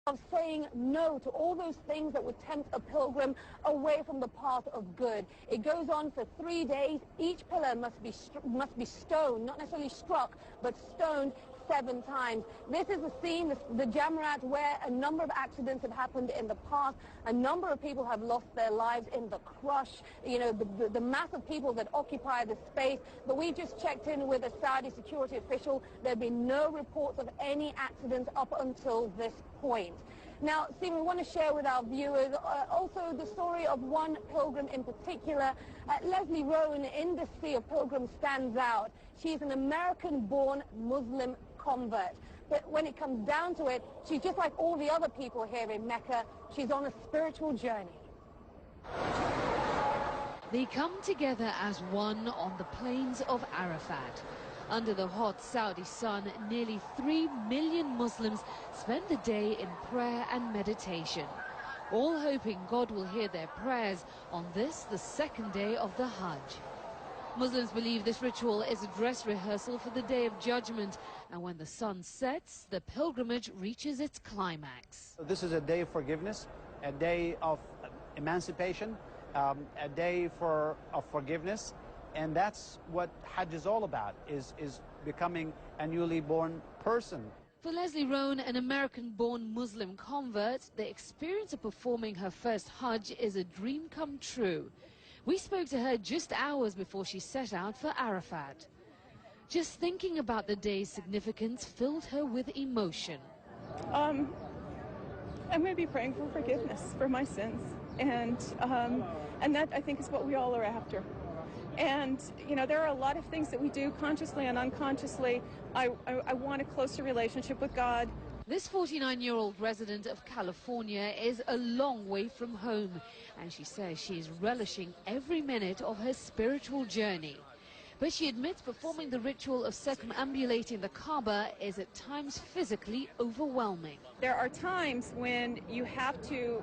of saying no to all those things that would tempt a pilgrim away from the path of good. It goes on for 3 days. Each pillar must be stoned, not necessarily struck, but stoned 7 times. This is the scene, the Jamarat, where a number of accidents have happened in the past. A number of people have lost their lives in the crush, you know, the mass of people that occupy the space. But we just checked in with a Saudi security official. There have been no reports of any accidents up until this point. Now, Stephen, we want to share with our viewers also the story of one pilgrim in particular. Leslie Rowan in the sea of pilgrims stands out. She's an American-born Muslim convert. But when it comes down to it, she's just like all the other people here in Mecca. She's on a spiritual journey. They come together as one on the plains of Arafat. Under the hot Saudi sun, nearly 3 million Muslims spend the day in prayer and meditation, all hoping God will hear their prayers on this, the second day of the Hajj. Muslims believe this ritual is a dress rehearsal for the Day of Judgment, and when the sun sets, the pilgrimage reaches its climax. This is a day of forgiveness, a day of emancipation, a day of forgiveness, and that's what Hajj is all about, is becoming a newly born person. For Leslie Rowan, an American-born Muslim convert, the experience of performing her first Hajj is a dream come true. We spoke to her just hours before she set out for Arafat. Just thinking about the day's significance filled her with emotion. I'm going to be praying for forgiveness for my sins, and that, I think, is what we all are after. And, you know, there are a lot of things that we do consciously and unconsciously. I want a closer relationship with God. This 49-year-old resident of California is a long way from home, and she says she is relishing every minute of her spiritual journey. But she admits performing the ritual of circumambulating the Kaaba is at times physically overwhelming. There are times when you have to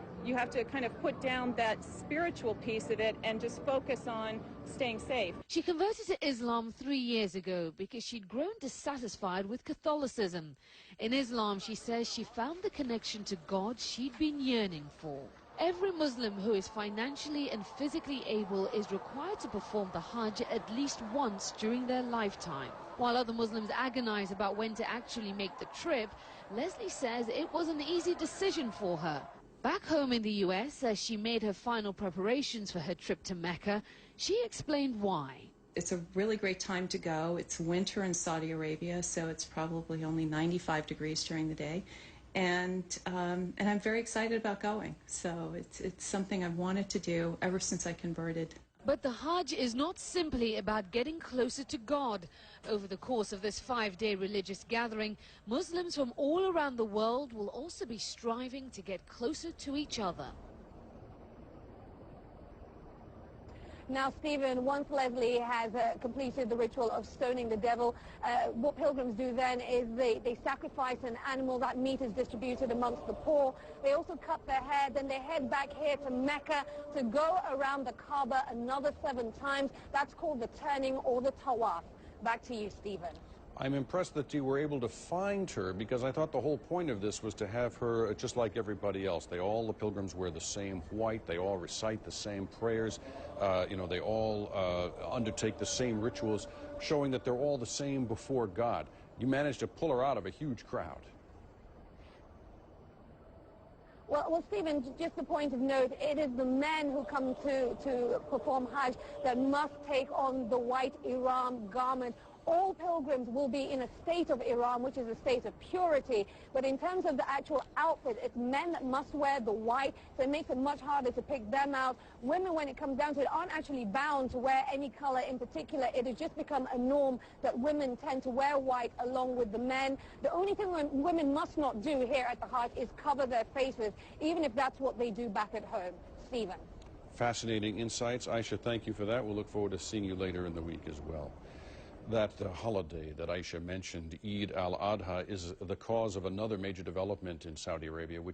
kind of put down that spiritual piece of it and just focus on staying safe. She converted to Islam 3 years ago because she'd grown dissatisfied with Catholicism. In Islam, she says she found the connection to God she'd been yearning for. Every Muslim who is financially and physically able is required to perform the Hajj at least once during their lifetime. While other Muslims agonize about when to actually make the trip, Leslie says it was an easy decision for her. Back home in the US, as she made her final preparations for her trip to Mecca, she explained why. It's a really great time to go. It's winter in Saudi Arabia, so it's probably only 95 degrees during the day. And I'm very excited about going. So it's something I've wanted to do ever since I converted. But the Hajj is not simply about getting closer to God. Over the course of this 5-day religious gathering, Muslims from all around the world will also be striving to get closer to each other. Now, Stephen, once Leslie has completed the ritual of stoning the devil, what pilgrims do then is they sacrifice an animal. That meat is distributed amongst the poor. They also cut their hair. Then they head back here to Mecca to go around the Kaaba another 7 times. That's called the turning or the tawaf. Back to you, Stephen. I'm impressed that you were able to find her, because I thought the whole point of this was to have her just like everybody else. All the pilgrims wear the same white. They all recite the same prayers. You know, they all undertake the same rituals, showing that they're all the same before God. You managed to pull her out of a huge crowd. Well, Stephen, just a point of note, it is the men who come to perform Hajj that must take on the white ihram garment. All pilgrims will be in a state of ihram, which is a state of purity. But in terms of the actual outfit, it's men that must wear the white, so it makes it much harder to pick them out. Women, when it comes down to it, aren't actually bound to wear any color in particular. It has just become a norm that women tend to wear white along with the men. The only thing women must not do here at the Hajj is cover their faces, even if that's what they do back at home. Stephen. Fascinating insights. Aisha, thank you for that. We'll look forward to seeing you later in the week as well. That holiday that Aisha mentioned, Eid al-Adha, is the cause of another major development in Saudi Arabia,